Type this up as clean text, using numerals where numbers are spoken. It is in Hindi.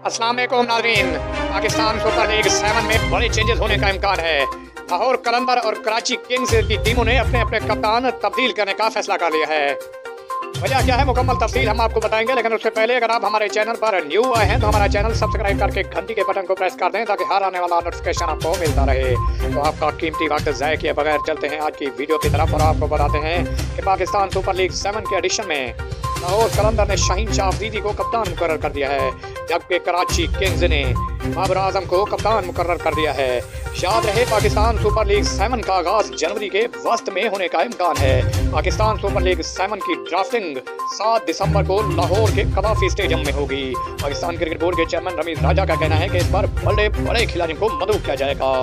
अस्सलाम वालेकुम नाज़रीन। पाकिस्तान सुपर लीग 7 में बड़े चेंजेस होने का इम्कान है। लाहौर कलंदर और कराची किंग्स की टीमों ने अपने अपने कप्तान तब्दील करने का फैसला कर लिया है। वजह क्या है मुकम्मल तफसील हम आपको बताएंगे, लेकिन उससे पहले अगर आप हमारे चैनल पर न्यू आए हैं तो हमारा चैनल सब्सक्राइब करके घंटी के बटन को प्रेस कर दें ताकि हर आने वाला नोटिफिकेशन आपको मिलता रहे। तो आपका कीमती वक्त ज़ाय किए बगैर चलते हैं आज की वीडियो की तरफ और आपको बताते हैं कि पाकिस्तान सुपर लीग 7 के एडिशन में लाहौर कलंदर ने शाहीन शाह अफरीदी को कप्तान मुकर्रर कर दिया है, जबकि कराची किंग्स ने बाबर आजम को कप्तान मुकर्रर कर दिया है। याद रहे पाकिस्तान सुपर लीग 7 का आगाज जनवरी के वस्त में होने का इम्कान है। पाकिस्तान सुपर लीग 7 की ड्राफ्टिंग 7 दिसंबर को लाहौर के कदाफी स्टेडियम में होगी। पाकिस्तान क्रिकेट बोर्ड के चेयरमैन रमीज राजा का कहना है कि इस बार बड़े बड़े खिलाड़ियों को मदऊ किया जाएगा।